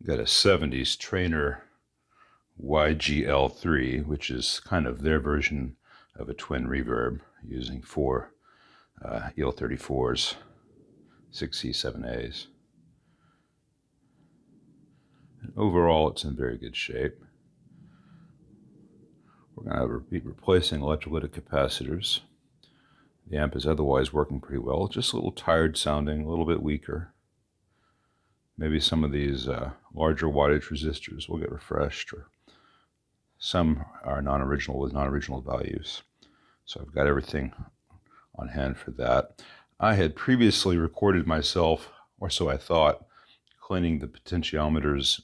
got a 70s Traynor YGL3, which is kind of their version of a twin reverb using four EL34s, 6C, 7As. And overall, it's in very good shape. We're going to be replacing electrolytic capacitors. The amp is otherwise working pretty well, just a little tired sounding, a little bit weaker. Maybe some of these larger wattage resistors will get refreshed, or some are non-original with non-original values. So I've got everything on hand for that. I had previously recorded myself, or so I thought, cleaning the potentiometers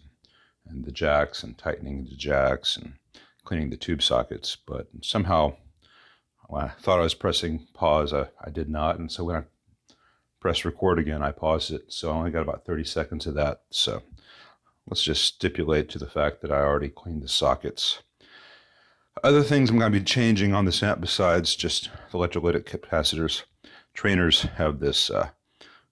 and the jacks and tightening the jacks and cleaning the tube sockets, but somehow when I thought I was pressing pause, I did not, and so when I press record again, I paused it, so I only got about 30 seconds of that. So let's just stipulate to the fact that I already cleaned the sockets. Other things I'm going to be changing on this amp besides just the electrolytic capacitors. Traynors have this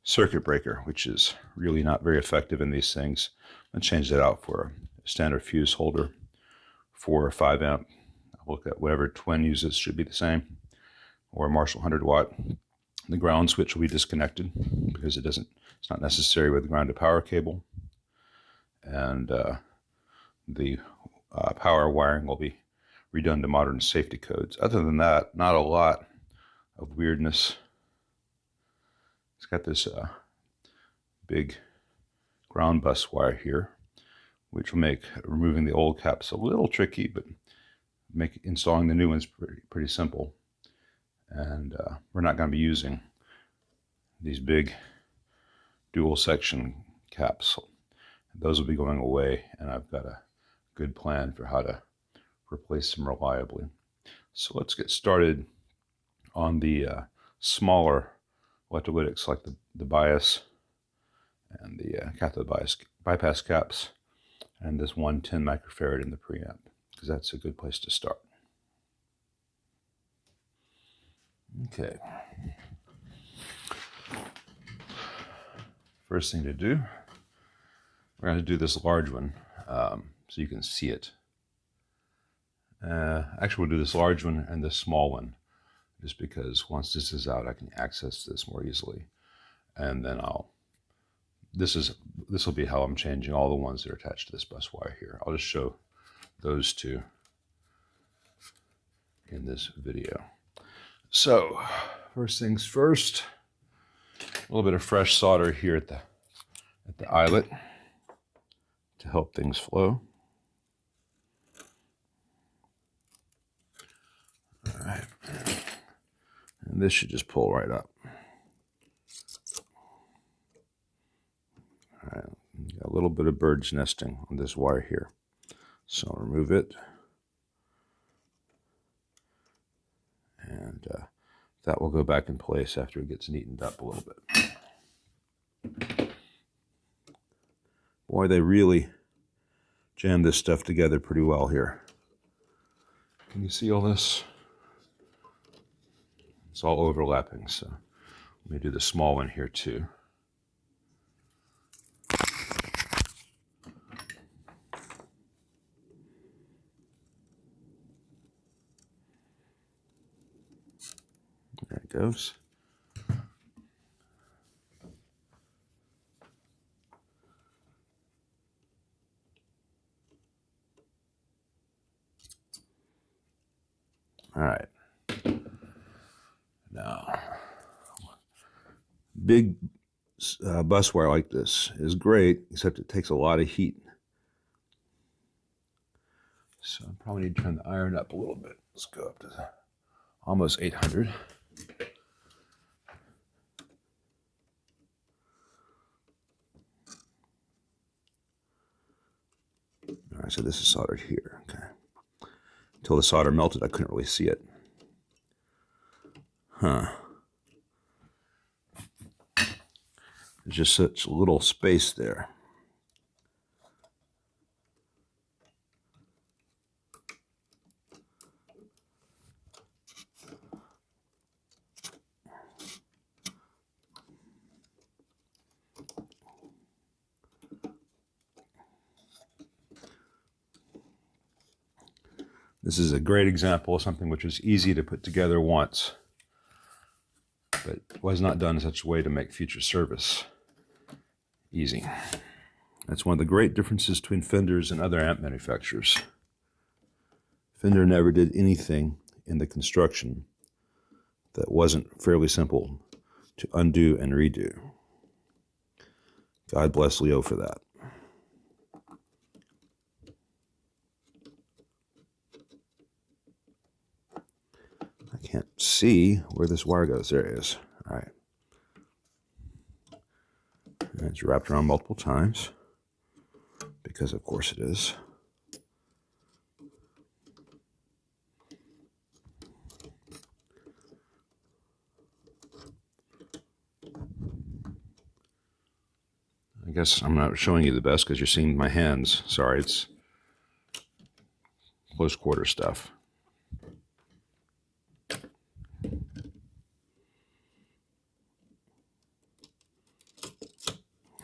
circuit breaker, which is really not very effective in these things. I'm going to change that out for a standard fuse holder, 4 or 5 amp. I'll look at whatever twin uses, should be the same, or a Marshall 100 watt. The ground switch will be disconnected because it's not necessary with the ground to power cable. And the power wiring will be redone to modern safety codes. Other than that, not a lot of weirdness. It's got this big ground bus wire here, which will make removing the old caps a little tricky, but make installing the new ones pretty simple. And we're not going to be using these big dual section caps. Those will be going away, and I've got a good plan for how to replace them reliably. So let's get started on the smaller electrolytics, like the bias and the cathode bypass caps, and this 110 microfarad in the preamp, because that's a good place to start. Okay. First thing to do, we're going to do this large one so you can see it. Actually, we'll do this large one and this small one, just because once this is out, I can access this more easily. And then this will be how I'm changing all the ones that are attached to this bus wire here. I'll just show those two in this video. So, first things first, a little bit of fresh solder here at the eyelet to help things flow. All right, and this should just pull right up. All right, got a little bit of bird's nesting on this wire here, so I'll remove it. And that will go back in place after it gets neatened up a little bit. Boy, they really jammed this stuff together pretty well here. Can you see all this? It's all overlapping, so let me do the small one here too. There it goes. All right. Now, big bus wire like this is great, except it takes a lot of heat. So I probably need to turn the iron up a little bit. Let's go up to almost 800. All right, so this is soldered here. Okay. Until the solder melted, I couldn't really see it. Huh. There's just such a little space there. This is a great example of something which is easy to put together once, but was not done in such a way to make future service easy. That's one of the great differences between Fenders and other amp manufacturers. Fender never did anything in the construction that wasn't fairly simple to undo and redo. God bless Leo for that. I can't see where this wire goes. There it is. All right. And it's wrapped around multiple times, because of course it is. I guess I'm not showing you the best because you're seeing my hands. Sorry, it's close quarter stuff.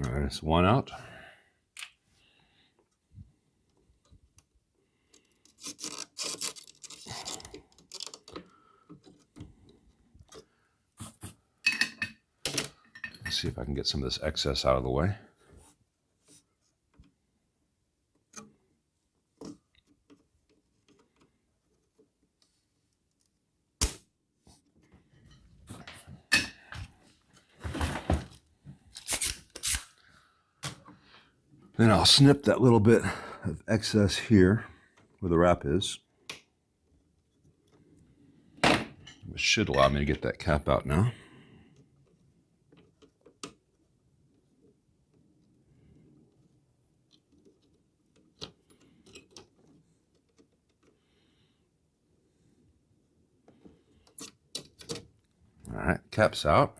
All right, it's one out. Let's see if I can get some of this excess out of the way. Then I'll snip that little bit of excess here where the wrap is, which should allow me to get that cap out now. All right, cap's out.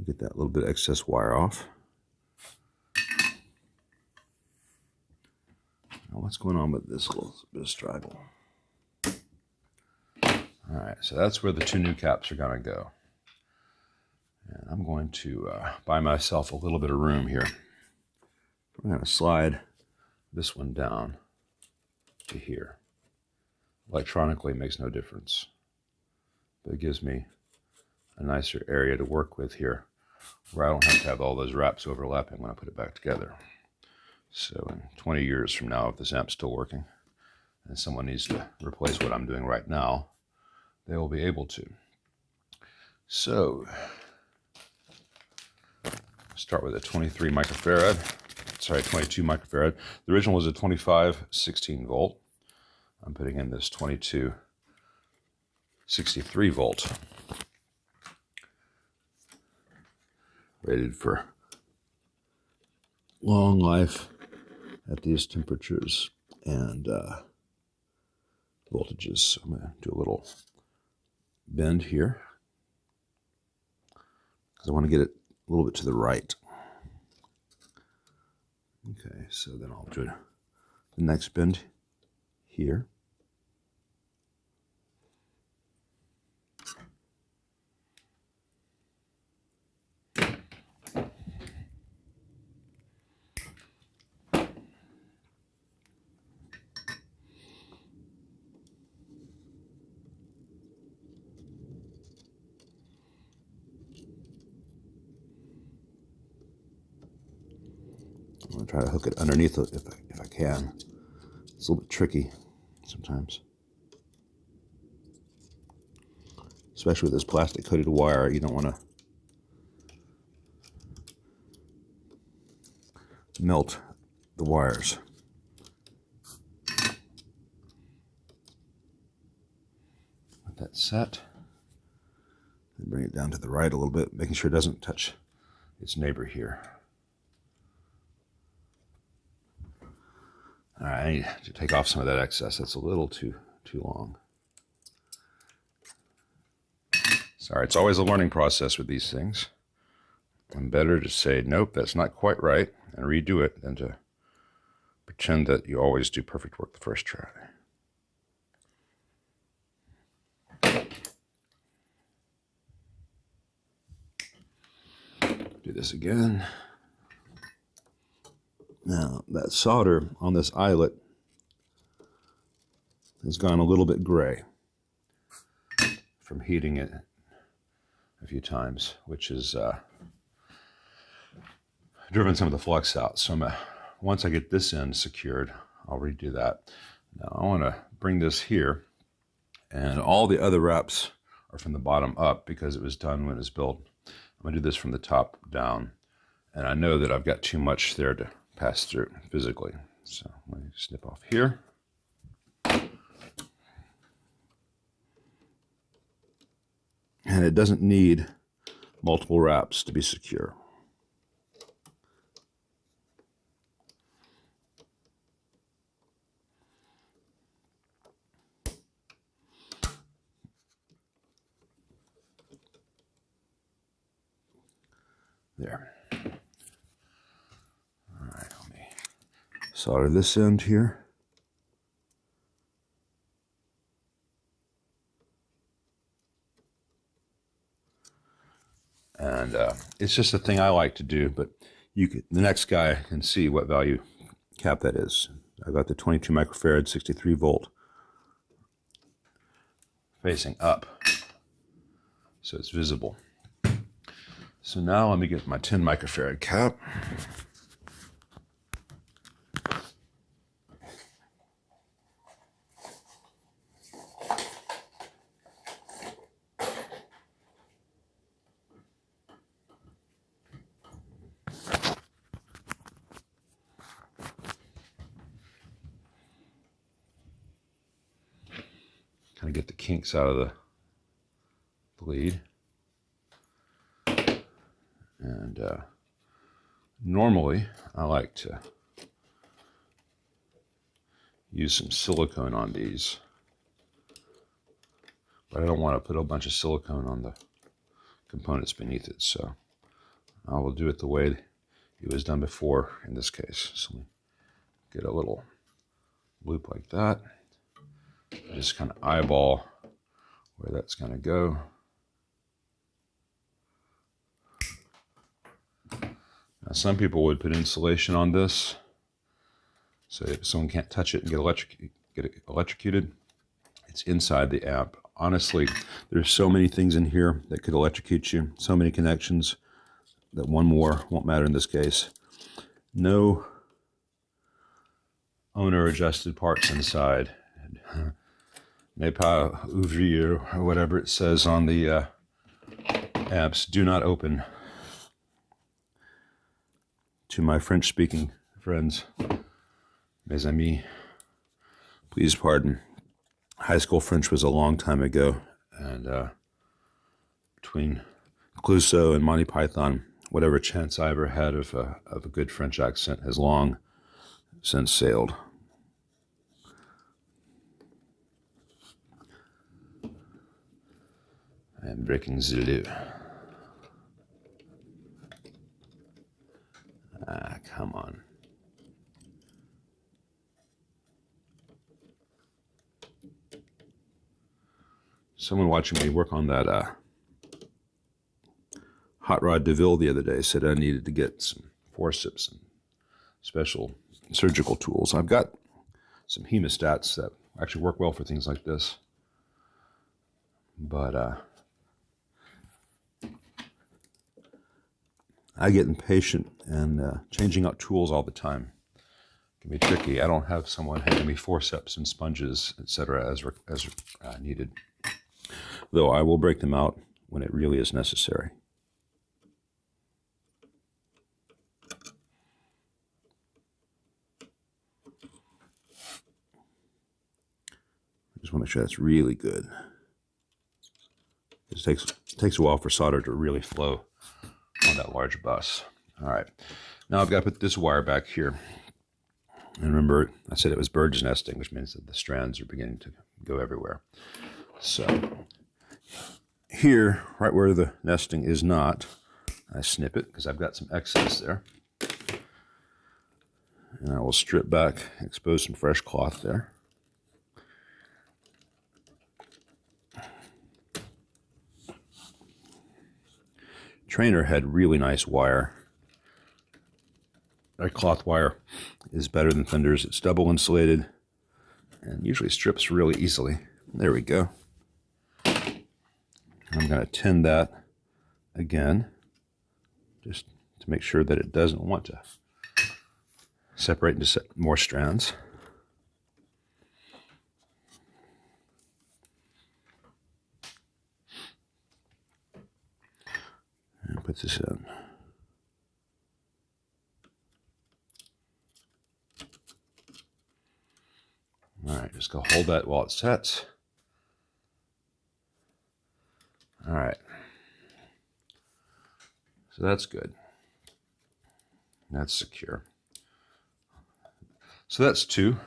Get that little bit of excess wire off. Now what's going on with this little bit of straggle? All right, so that's where the two new caps are going to go. And I'm going to buy myself a little bit of room here. I'm going to slide this one down to here. Electronically, it makes no difference, but it gives me a nicer area to work with here, where I don't have to have all those wraps overlapping when I put it back together. So in 20 years from now, if this amp's still working and someone needs to replace what I'm doing right now, they will be able to. So start with a 23 microfarad, sorry, 22 microfarad. The original was a 25 16 volt. I'm putting in this 22 63 volt. Rated for long life at these temperatures and voltages. So I'm going to do a little bend here because I want to get it a little bit to the right. Okay, so then I'll do the next bend here. I'm going to try to hook it underneath it if I can. It's a little bit tricky sometimes. Especially with this plastic coated wire, you don't want to melt the wires. Let that set. And bring it down to the right a little bit, making sure it doesn't touch its neighbor here. All right, I need to take off some of that excess. That's a little too long. Sorry, it's always a learning process with these things. And better to say, nope, that's not quite right, and redo it than to pretend that you always do perfect work the first try. Do this again. Now, that solder on this eyelet has gone a little bit gray from heating it a few times, which has driven some of the flux out. So once I get this end secured, I'll redo that. Now I want to bring this here, and all the other wraps are from the bottom up because it was done when it was built. I'm going to do this from the top down, and I know that I've got too much there to pass through physically. So let me snip off here. And it doesn't need multiple wraps to be secure. There. All right, let me solder this end here. And it's just a thing I like to do, but the next guy can see what value cap that is. I've got the 22 microfarad, 63 volt facing up, so it's visible. So now let me get my 10 microfarad cap. Kind of get the kinks out of the bleed. And normally I like to use some silicone on these, but I don't want to put a bunch of silicone on the components beneath it, so I will do it the way it was done before in this case. So get a little loop like that. Just kind of eyeball where that's going to go. Now, some people would put insulation on this, so if someone can't touch it and get it electrocuted, it's inside the amp. Honestly, there's so many things in here that could electrocute you, so many connections that one more won't matter in this case. No owner-adjusted parts inside. N'est pas ouvrier, or whatever it says on the amps. Do not open. To my French-speaking friends, mes amis, please pardon. High school French was a long time ago, and between Clouseau and Monty Python, whatever chance I ever had of a good French accent has long since sailed. I am breaking the law. Ah, come on. Someone watching me work on that hot rod DeVille the other day said I needed to get some forceps and special surgical tools. I've got some hemostats that actually work well for things like this, but I get impatient, and changing out tools all the time can be tricky. I don't have someone handing me forceps and sponges, etc. as needed, though I will break them out when it really is necessary. I just want to make sure that's really good. It takes a while for solder to really flow on that large bus. All right, now I've got to put this wire back here. And remember, I said it was bird's nesting, which means that the strands are beginning to go everywhere. So here, right where the nesting is not, I snip it because I've got some excess there. And I will strip back, expose some fresh cloth there. Traynor had really nice wire Our cloth wire is better than Fender's. It's double insulated and usually strips really easily. There we go. I'm going to tin that again, just to make sure that it doesn't want to separate into more strands. And put this in. All right, just go hold that while it sets. All right. So that's good. That's secure. So that's two.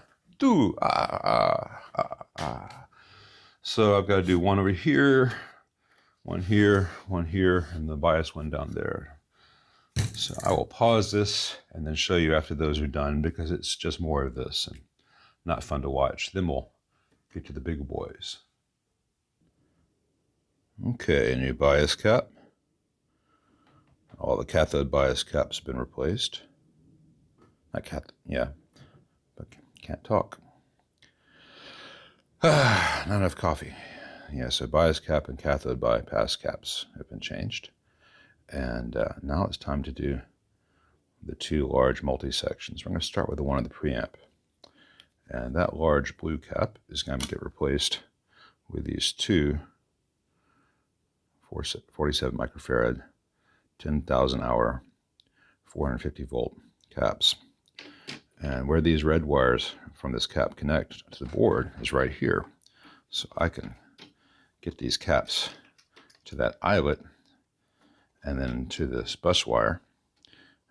So I've got to do one over here, one here, and the bias one down there. So I will pause this and then show you after those are done, because it's just more of this and not fun to watch. Then we'll get to the big boys. Okay, new bias cap. All the cathode bias caps have been replaced. Not cathode, yeah, but can't talk. Not enough coffee. Yeah, so bias cap and cathode bypass caps have been changed. And now it's time to do the two large multi-sections. We're going to start with the one in the preamp. And that large blue cap is going to get replaced with these two 47 microfarad, 10,000 hour, 450 volt caps. And where these red wires from this cap connect to the board is right here. So I can get these caps to that eyelet and then to this bus wire,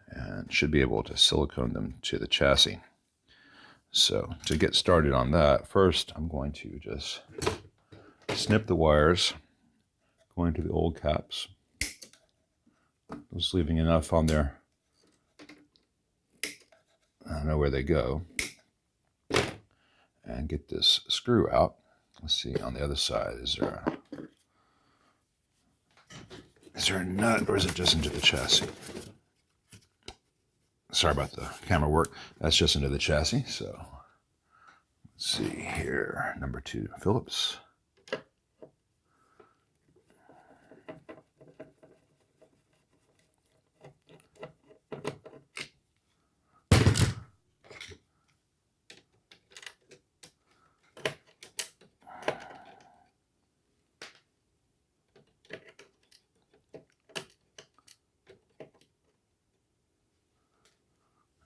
and should be able to silicone them to the chassis. So to get started on that, first I'm going to just snip the wires going to the old caps, just leaving enough on there. I don't know where they go. And get this screw out. Let's see on the other side, is there a nut, or is it just into the chassis? Sorry about the camera work. That's just into the chassis. So let's see here, number 2 Phillips.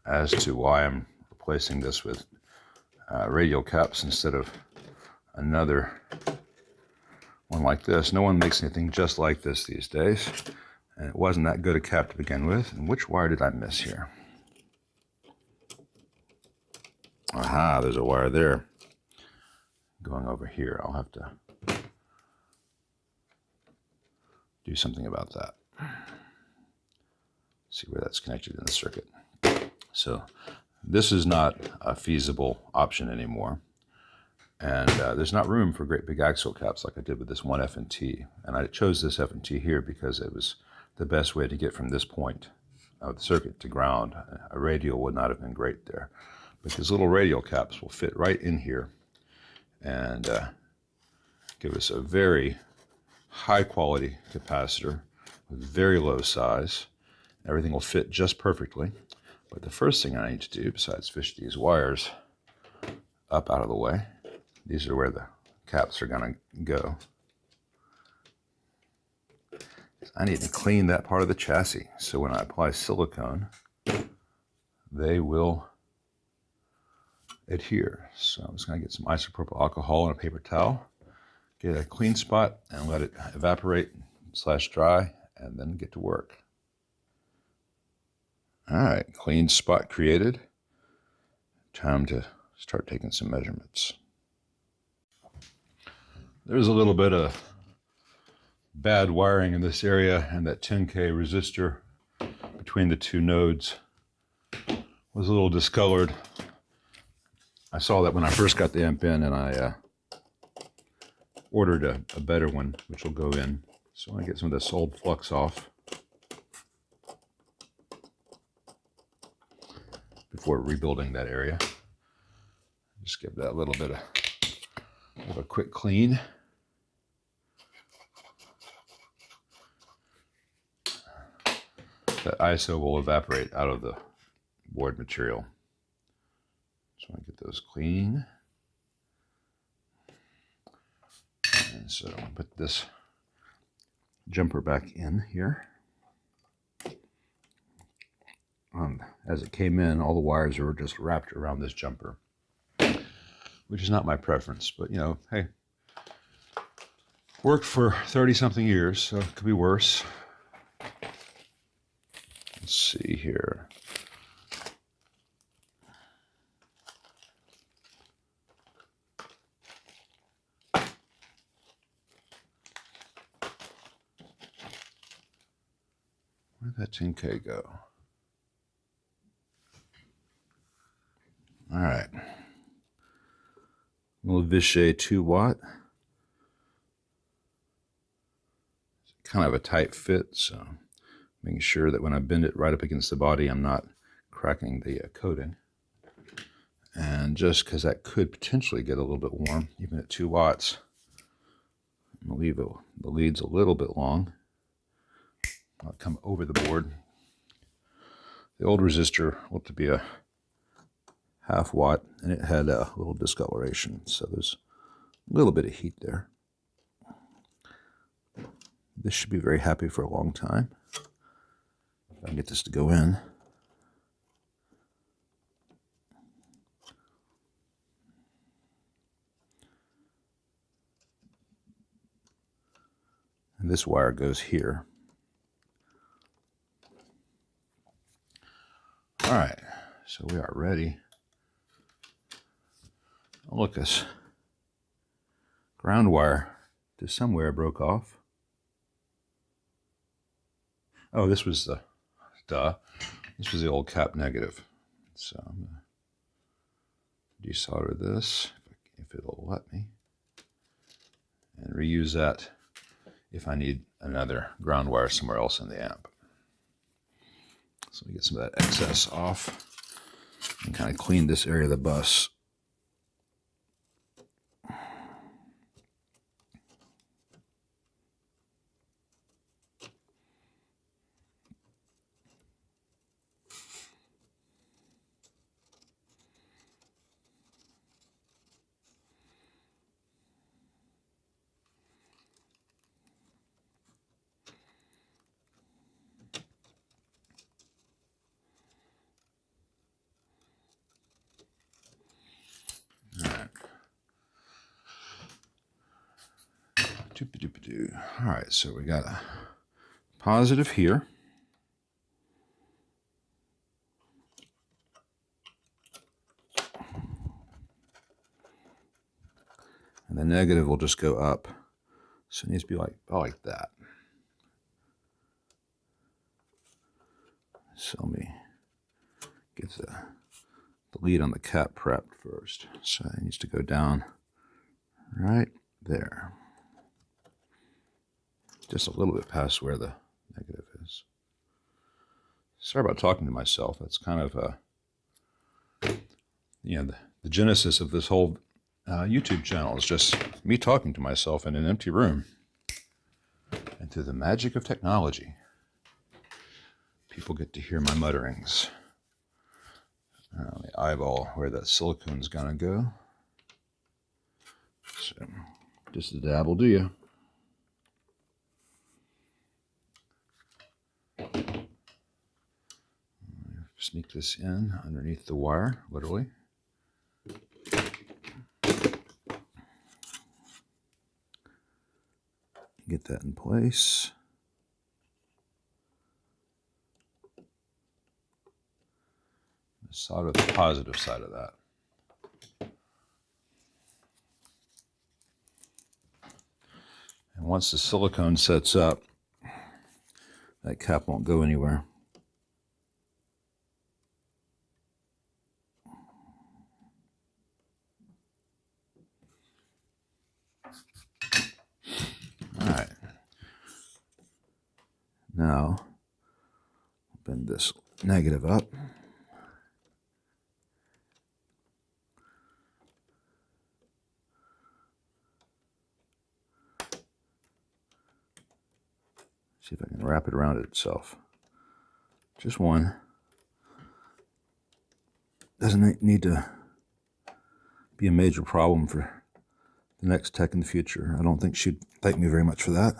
As to why I'm replacing this with radial caps instead of another one like this. No one makes anything just like this these days, and it wasn't that good a cap to begin with. And which wire did I miss here? Aha, there's a wire there going over here. I'll have to do something about that. See where that's connected in the circuit. So this is not a feasible option anymore. And there's not room for great big axial caps like I did with this one F&T. And I chose this F&T here because it was the best way to get from this point of the circuit to ground. A radial would not have been great there. But these little radial caps will fit right in here and give us a very high quality capacitor with very low size. Everything will fit just perfectly. But the first thing I need to do, besides fish these wires up out of the way, these are where the caps are going to go. I need to clean that part of the chassis. So when I apply silicone, they will adhere. So I'm just going to get some isopropyl alcohol and a paper towel, get a clean spot and let it evaporate / dry, and then get to work. All right, clean spot created. Time to start taking some measurements. There's a little bit of bad wiring in this area, and that 10K resistor between the two nodes was a little discolored. I saw that when I first got the amp in, and I ordered a better one, which will go in. So I'm going to get some of this old flux off. before rebuilding that area. Just give that a little bit of a quick clean. That ISO will evaporate out of the board material. Just want to get those clean. And so I'll put this jumper back in here. As it came in, all the wires were just wrapped around this jumper, which is not my preference, but you know, hey, worked for 30-something years, so it could be worse. Let's see here. Where'd that 10K go? All right. A little Vichy 2-watt. It's kind of a tight fit, so making sure that when I bend it right up against the body, I'm not cracking the coating. And just because that could potentially get a little bit warm, even at 2 watts, I'm going to leave the leads a little bit long. I'll come over the board. The old resistor looked to be a 1/2 watt, and it had a little discoloration, so there's a little bit of heat there. This should be very happy for a long time. If I can get this to go in. And this wire goes here. All right, so we are ready. Oh, look, this ground wire to somewhere broke off. Oh, this was the, this was the old cap negative. So I'm going to desolder this, if it'll let me, and reuse that if I need another ground wire somewhere else in the amp. So we get some of that excess off and kind of clean this area of the bus. All right, so we got a positive here. And the negative will just go up. So it needs to be like that. So let me get the lead on the cap prepped first. So it needs to go down right there. Just a little bit past where the negative is. Sorry about talking to myself. That's kind of the genesis of this whole YouTube channel is just me talking to myself in an empty room. And through the magic of technology, people get to hear my mutterings. Let me eyeball where that silicone's gonna go. So, just a dab will do you. Sneak this in underneath the wire, literally. Get that in place. Solder the positive side of that. And once the silicone sets up, that cap won't go anywhere. All right. Now, bend this negative up. See if I can wrap it around itself. Just one. Doesn't need to be a major problem for the next tech in the future. I don't think she'd thank me very much for that.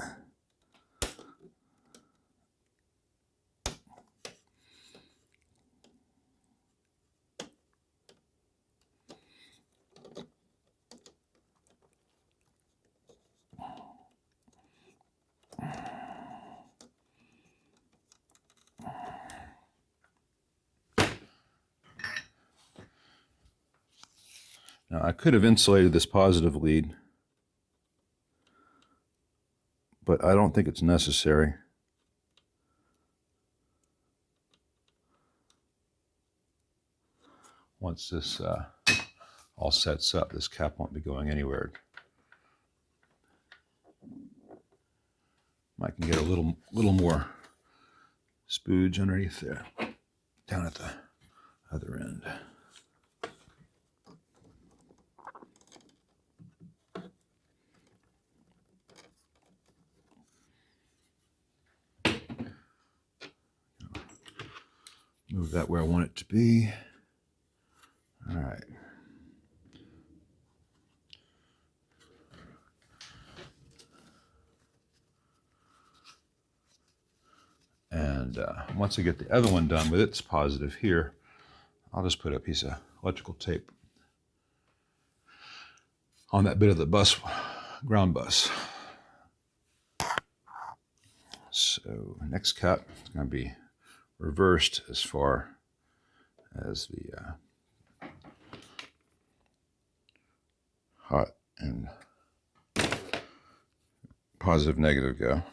Now, I could have insulated this positive lead, but I don't think it's necessary. Once this all sets up, this cap won't be going anywhere. I can get a little more spooge underneath there, down at the other end. Move that where I want it to be. All right. And once I get the other one done with its positive here, I'll just put a piece of electrical tape on that bit of the bus, ground bus. So next cap is going to be reversed as far as the hot and positive negative go.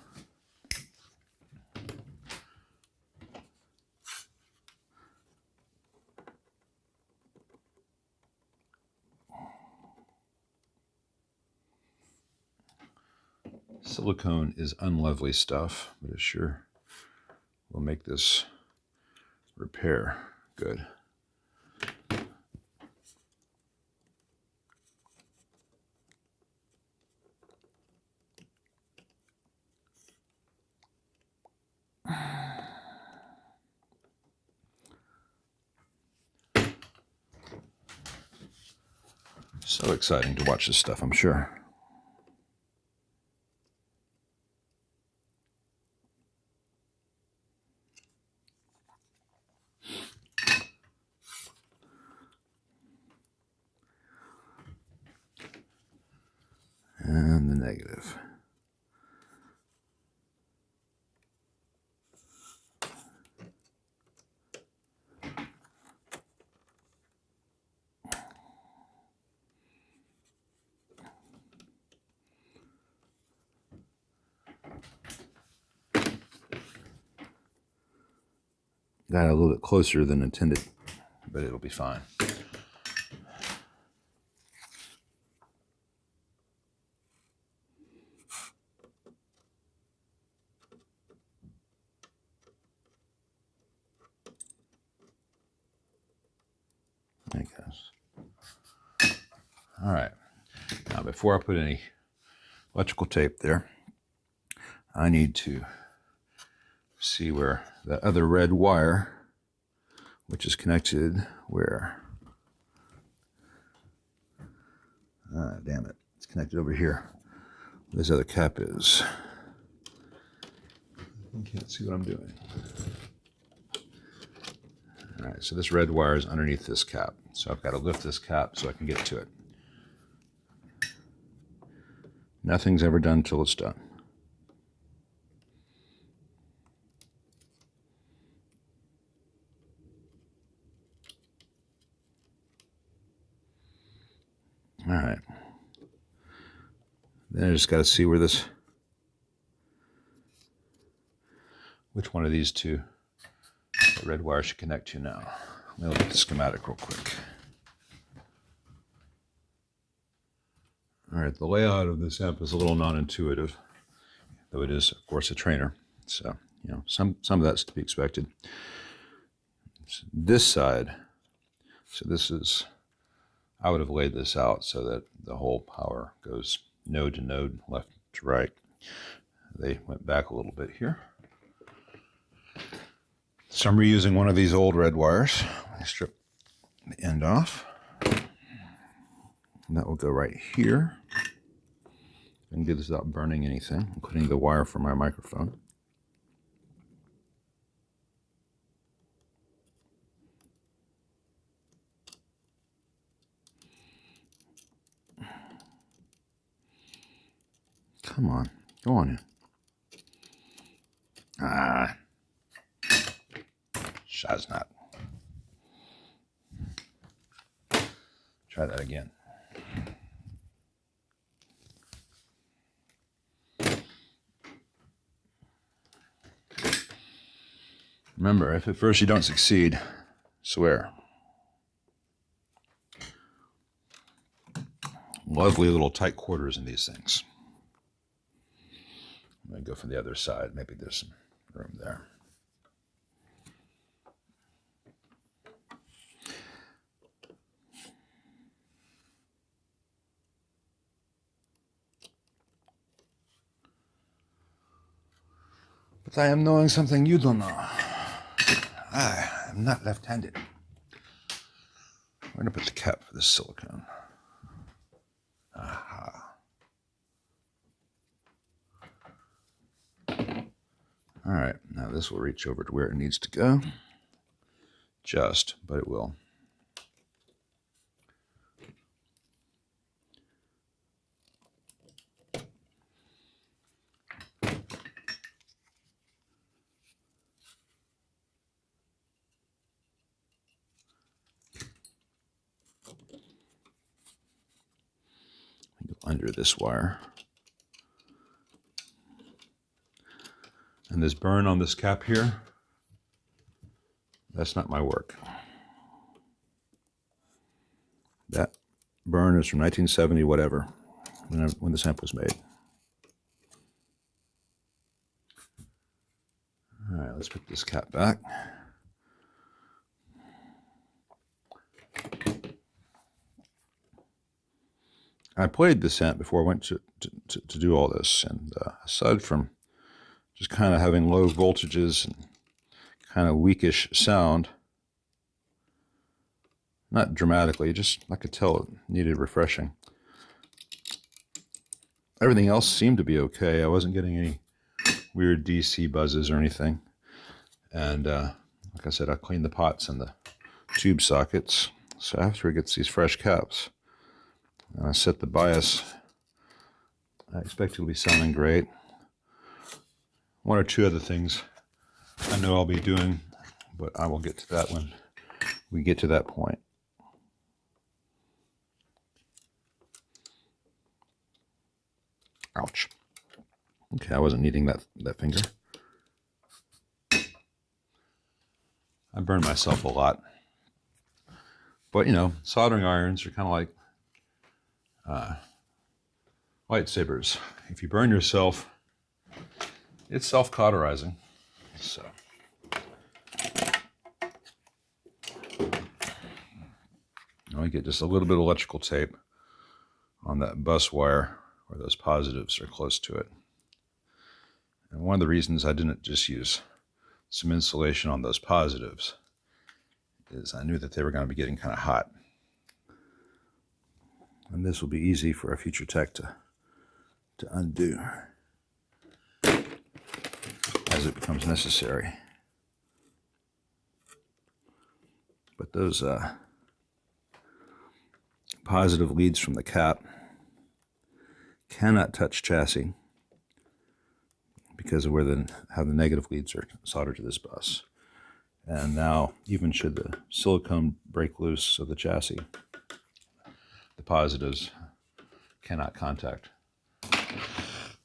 Silicone is unlovely stuff, but it sure will make this repair good. So exciting to watch this stuff, I'm sure. And the negative. Got it a little bit closer than intended, but it'll be fine. I guess. All right. Now, before I put any electrical tape there, I need to see where the other red wire, which is connected where? Damn it. It's connected over here. This other cap is. You can't see what I'm doing. All right, so this red wire is underneath this cap. So I've got to lift this cap so I can get to it. Nothing's ever done till it's done. All right. Then I just got to see where this, which one of these two the red wire should connect to now. Let me look at the schematic real quick. All right, the layout of this amp is a little non-intuitive, though it is, of course, a Traynor. So, you know, some of that's to be expected. So this side, so this is, I would have laid this out so that the whole power goes node to node, left to right. they went back a little bit here. So I'm reusing one of these old red wires. I strip the end off. And that will go right here. I can do this without burning anything, including the wire for my microphone. Come on, go on in. Ah, Shaznat. Try that again. Remember, if at first you don't succeed, swear. Lovely little tight quarters in these things. I'm going to go from the other side. Maybe there's some room there. But I am knowing something you don't know. I am not left-handed. I'm going to put the cap for this silicone. Aha. All right, now this will reach over to where it needs to go. Just, but it will. Go under this wire. And this burn on this cap here, that's not my work. That burn is from 1970 whatever, when this amp was made. All right, let's put this cap back. I played this amp before I went to do all this, and aside from just kind of having low voltages and kind of weakish sound, not dramatically, just I could tell it needed refreshing. Everything else seemed to be okay. I wasn't getting any weird DC buzzes or anything. And like I said, I cleaned the pots and the tube sockets. So after it gets these fresh caps, and I set the bias, I expect it'll be sounding great. One or two other things I know I'll be doing, but I will get to that when we get to that point. Ouch. Okay, I wasn't needing that finger. I burned myself a lot. But, you know, soldering irons are kind of like lightsabers. If you burn yourself, it's self-cauterizing. So, I get just a little bit of electrical tape on that bus wire where those positives are close to it. And one of the reasons I didn't just use some insulation on those positives is I knew that they were going to be getting kind of hot. And this will be easy for a future tech to undo as it becomes necessary. But those positive leads from the cap cannot touch chassis because of how the negative leads are soldered to this bus. And now, even should the silicone break loose of the chassis, the positives cannot contact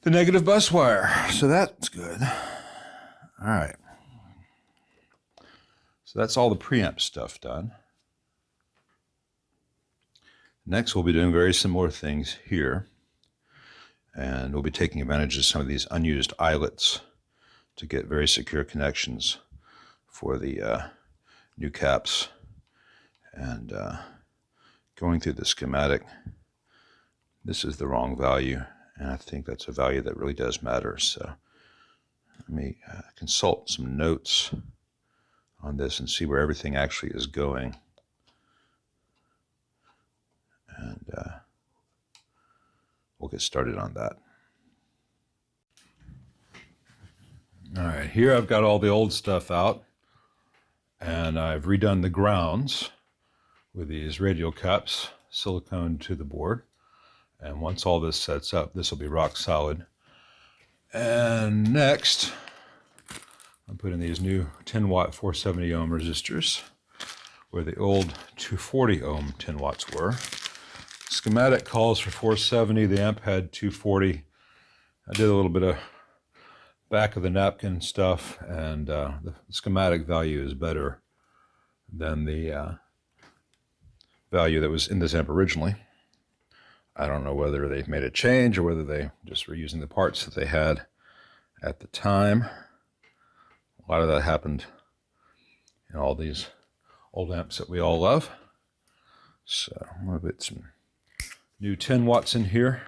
the negative bus wire. So that's good. All right. So that's all the preamp stuff done. Next, we'll be doing very similar things here. And we'll be taking advantage of some of these unused eyelets to get very secure connections for the new caps. And going through the schematic, this is the wrong value, and I think that's a value that really does matter. So Let me consult some notes on this and see where everything actually is going. And we'll get started on that. All right, here I've got all the old stuff out, and I've redone the grounds with these radial caps silicone to the board. And once all this sets up, this will be rock solid. And next, I'm putting these new 10 watt 470 ohm resistors where the old 240 ohm 10 watts were. Schematic calls for 470. The amp had 240. I did a little bit of back of the napkin stuff, and the schematic value is better than the value that was in this amp originally. I don't know whether they've made a change or whether they just were using the parts that they had at the time. A lot of that happened in all these old amps that we all love. So I'm going to put some new 10 watts in here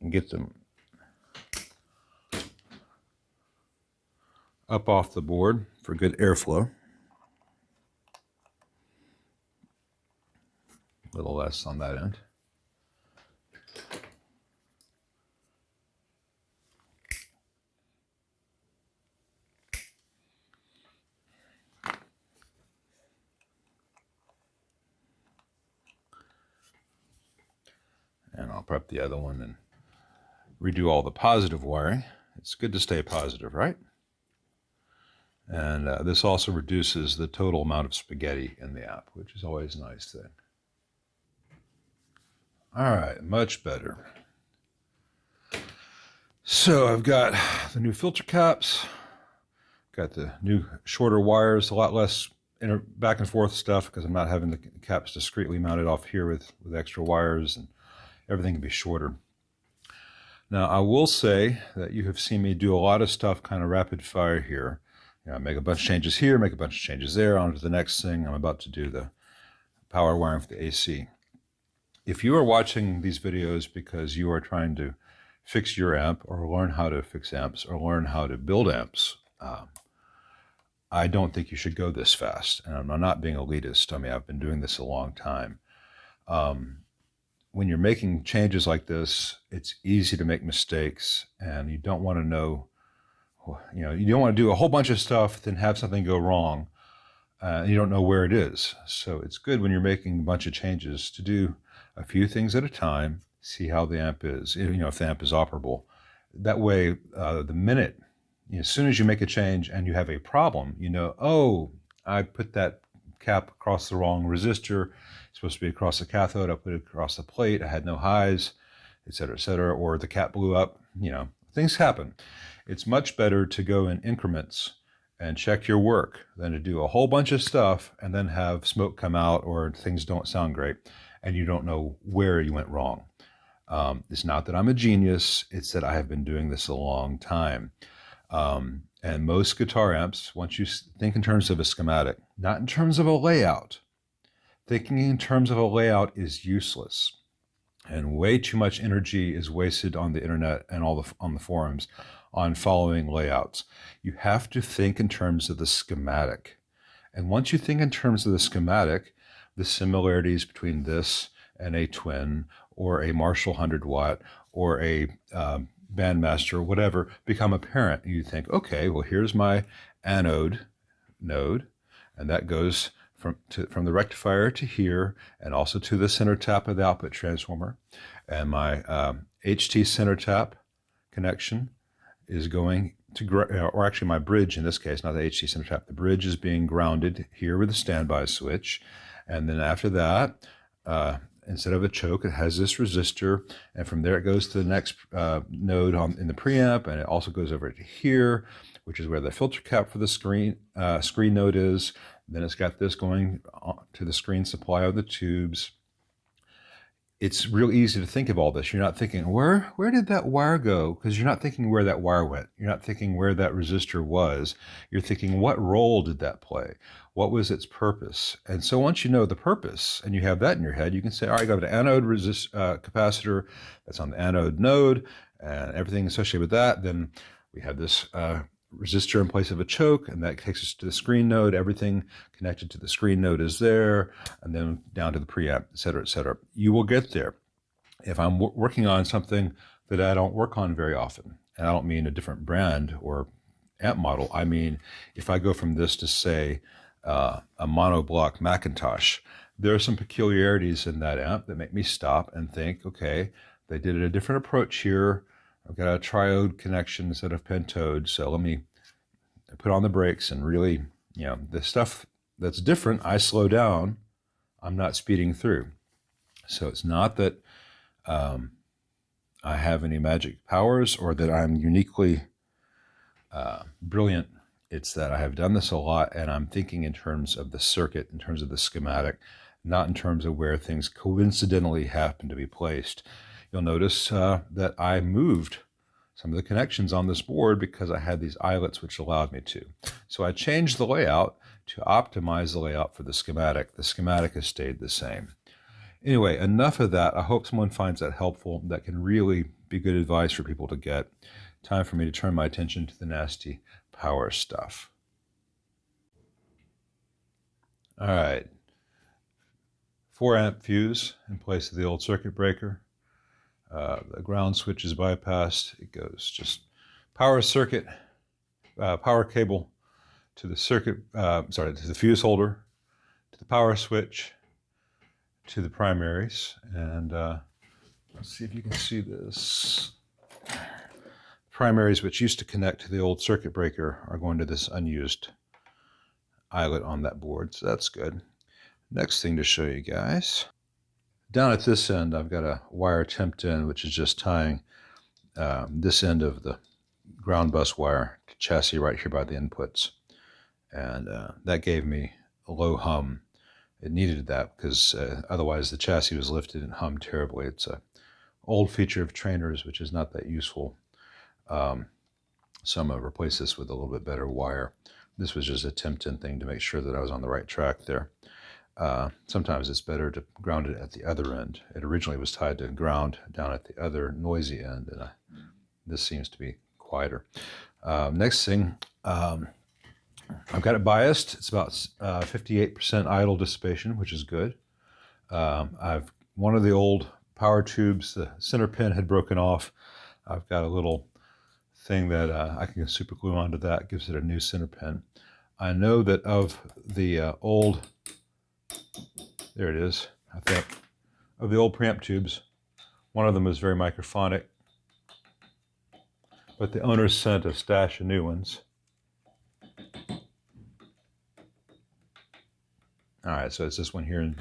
and get them up off the board for good airflow. A little less on that end. And I'll prep the other one and redo all the positive wiring. It's good to stay positive, right? And this also reduces the total amount of spaghetti in the amp, which is always a nice thing. All right, much better. So I've got the new filter caps, got the new shorter wires, a lot less back and forth stuff because I'm not having the caps discreetly mounted off here with extra wires, and everything can be shorter. Now, I will say that you have seen me do a lot of stuff kind of rapid fire here. You know, make a bunch of changes here, make a bunch of changes there, on to the next thing. I'm about to do the power wiring for the AC. If you are watching these videos because you are trying to fix your amp or learn how to fix amps or learn how to build amps, I don't think you should go this fast. And I'm not being elitist. I mean, I've been doing this a long time. When you're making changes like this, it's easy to make mistakes, and you don't want to know, you don't want to do a whole bunch of stuff, then have something go wrong. You don't know where it is. So it's good when you're making a bunch of changes to do a few things at a time, see how the amp is, if the amp is operable. That way, the minute, as soon as you make a change and you have a problem, oh, I put that cap across the wrong resistor. It's supposed to be across the cathode. I put it across the plate. I had no highs, et cetera, or the cap blew up. Things happen. It's much better to go in increments and check your work than to do a whole bunch of stuff and then have smoke come out or things don't sound great and you don't know where you went wrong. It's not that I'm a genius. It's that I have been doing this a long time. And most guitar amps, once you think in terms of a schematic, not in terms of a layout, thinking in terms of a layout is useless. And way too much energy is wasted on the internet and on the forums on following layouts. You have to think in terms of the schematic. And once you think in terms of the schematic, the similarities between this and a Twin or a Marshall 100 watt or a Bandmaster, whatever, become apparent. You think, okay, well, here's my anode node, and that goes from the rectifier to here, and also to the center tap of the output transformer. And my HT center tap connection is going to, or actually my bridge in this case, not the HT center tap, the bridge is being grounded here with a standby switch. And then after that, instead of a choke, it has this resistor, and from there it goes to the next node in the preamp, and it also goes over to here, which is where the filter cap for the screen node is. Then it's got this going to the screen supply of the tubes. It's real easy to think of all this. You're not thinking, where did that wire go? Because you're not thinking where that wire went. You're not thinking where that resistor was. You're thinking, what role did that play? What was its purpose? And so once you know the purpose and you have that in your head, you can say, all right, I got an anode capacitor that's on the anode node and everything associated with that. Then We have this resistor in place of a choke, and that takes us to the screen node. Everything connected to the screen node is there, and then down to the preamp, et cetera, et cetera. You will get there. If I'm working on something that I don't work on very often, and I don't mean a different brand or amp model, I mean if I go from this to, say, a monoblock Macintosh, there are some peculiarities in that amp that make me stop and think, okay, they did a different approach here. I've got a triode connection instead of pentode, so let me put on the brakes and really, the stuff that's different, I slow down. I'm not speeding through. So it's not that I have any magic powers or that I'm uniquely brilliant. It's that I have done this a lot, and I'm thinking in terms of the circuit, in terms of the schematic, not in terms of where things coincidentally happen to be placed. You'll notice that I moved some of the connections on this board because I had these eyelets which allowed me to. So I changed the layout to optimize the layout for the schematic. The schematic has stayed the same. Anyway, enough of that. I hope someone finds that helpful. That can really be good advice for people to get. Time for me to turn my attention to the nasty power stuff. All right. 4-amp fuse in place of the old circuit breaker. The ground switch is bypassed. It goes just power circuit, power cable to the circuit, to the fuse holder, to the power switch, to the primaries. And let's see if you can see this. Primaries, which used to connect to the old circuit breaker, are going to this unused eyelet on that board, so that's good. Next thing to show you guys. Down at this end, I've got a wire temped in, which is just tying this end of the ground bus wire to chassis right here by the inputs. And that gave me a low hum. It needed that because otherwise the chassis was lifted and hummed terribly. It's an old feature of Traynor's, which is not that useful. So I'm going to replace this with a little bit better wire. This was just a tempt-in thing to make sure that I was on the right track there. Sometimes it's better to ground it at the other end. It originally was tied to ground down at the other noisy end, and this seems to be quieter. Next thing, I've got it biased. It's about 58% idle dissipation, which is good. One of the old power tubes, the center pin had broken off. I've got a little thing that I can super glue onto that, gives it a new center pin. I know that of the old, there it is, I think, of the old preamp tubes, one of them is very microphonic, but the owners sent a stash of new ones. All right, so it's this one here in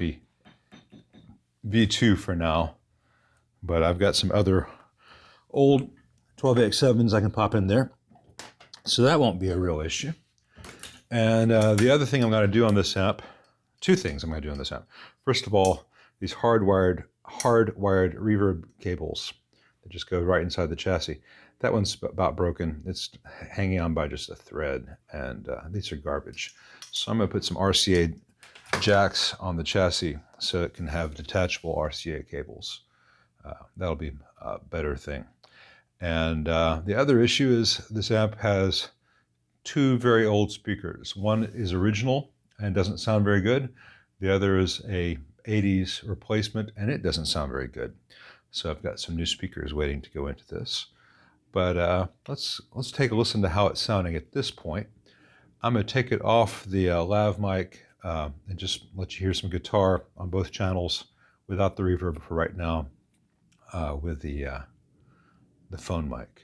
V2 for now, but I've got some other old 12AX7s I can pop in there, so that won't be a real issue. And the other thing I'm going to do on this amp, two things I'm going to do on this amp. First of all, these hardwired reverb cables that just go right inside the chassis. That one's about broken. It's hanging on by just a thread, and these are garbage. So I'm going to put some RCA jacks on the chassis so it can have detachable RCA cables. That'll be a better thing. And the other issue is this amp has two very old speakers. One is original and doesn't sound very good. The other is a 80s replacement, and it doesn't sound very good. So I've got some new speakers waiting to go into this. But let's take a listen to how it's sounding at this point. I'm going to take it off the lav mic and just let you hear some guitar on both channels without the reverb for right now with the phone mic.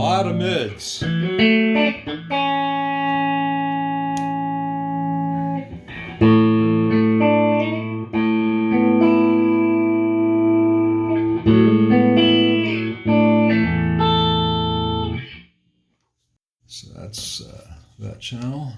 lot of mids. So that's that channel.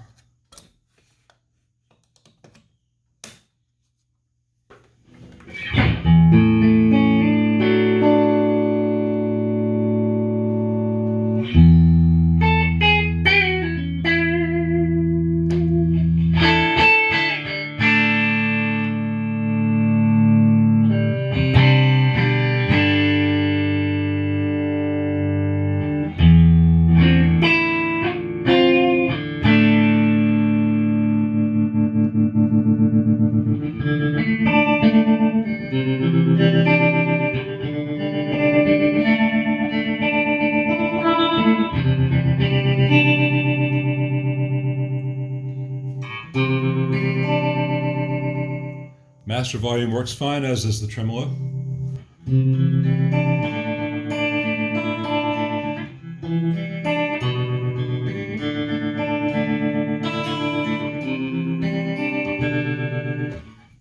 Master volume works fine, as does the tremolo.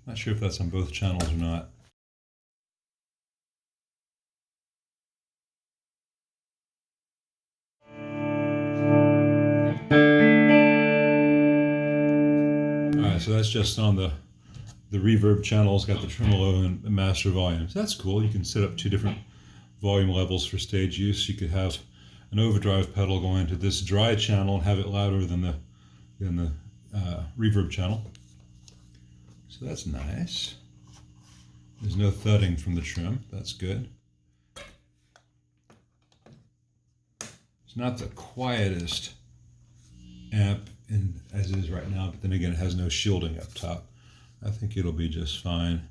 Not sure if that's on both channels or not. Alright, so that's just on the reverb channels, got the tremolo and master volume. So that's cool. You can set up two different volume levels for stage use. You could have an overdrive pedal going into this dry channel and have it louder than the reverb channel. So that's nice. There's no thudding from the trim. That's good. It's not the quietest amp as it is right now, but then again, it has no shielding up top. I think it'll be just fine.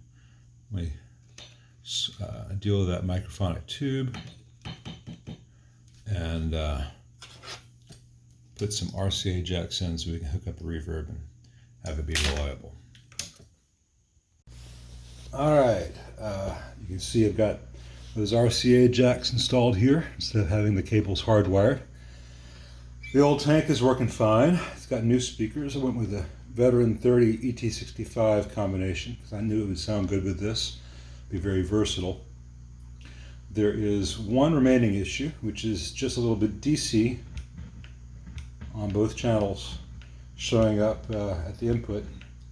Let me deal with that microphonic tube and put some RCA jacks in so we can hook up the reverb and have it be reliable. All right, you can see I've got those RCA jacks installed here instead of having the cables hardwired. The old tank is working fine. It's got new speakers. I went with the Veteran 30 ET65 combination because I knew it would sound good with this, be very versatile. There is one remaining issue, which is just a little bit DC on both channels showing up at the input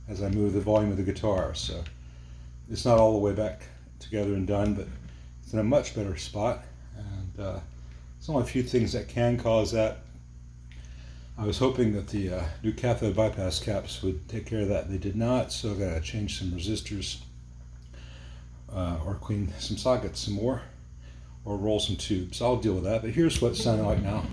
as I move the volume of the guitar. So it's not all the way back together and done, but it's in a much better spot. And there's only a few things that can cause that. I was hoping that the new cathode bypass caps would take care of that. They did not, so I've got to change some resistors or clean some sockets some more or roll some tubes. I'll deal with that, but here's what it's sounding like now.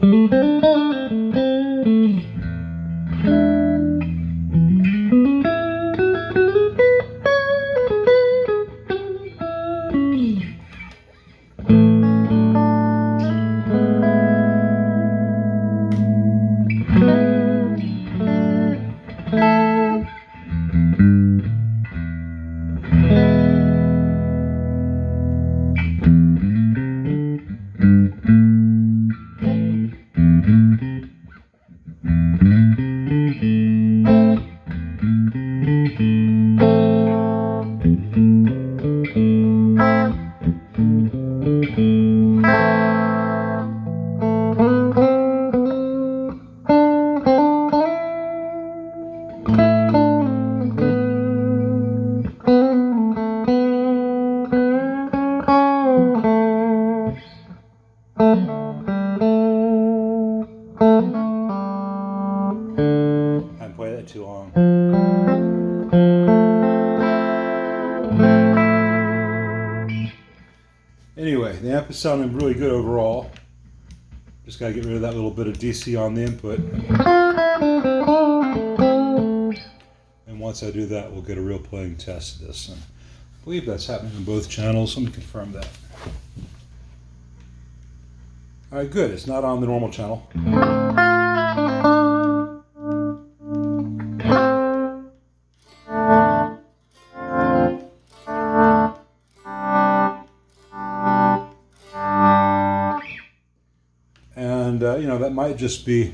Play that too long. Anyway, the amp is sounding really good overall. Just got to get rid of that little bit of DC on the input. And once I do that, we'll get a real playing test of this. And I believe that's happening on both channels. Let me confirm that. All right, good. It's not on the normal channel. And you know, that might just be,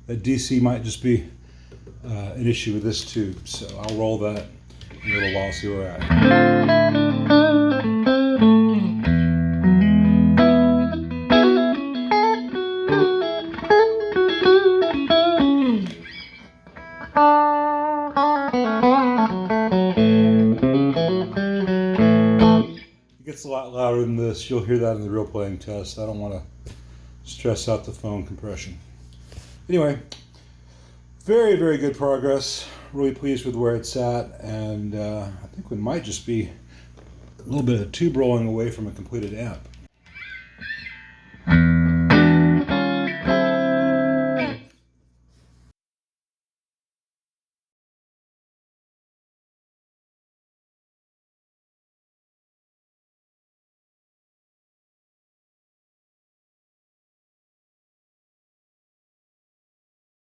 that DC might just be an issue with this tube. So I'll roll that in a little while, see where we're at. It gets a lot louder than this. You'll hear that in the real playing test. I don't want to stress out the phone compression. Anyway, very, very good progress. Really pleased with where it's at, and I think we might just be a little bit of tube rolling away from a completed amp.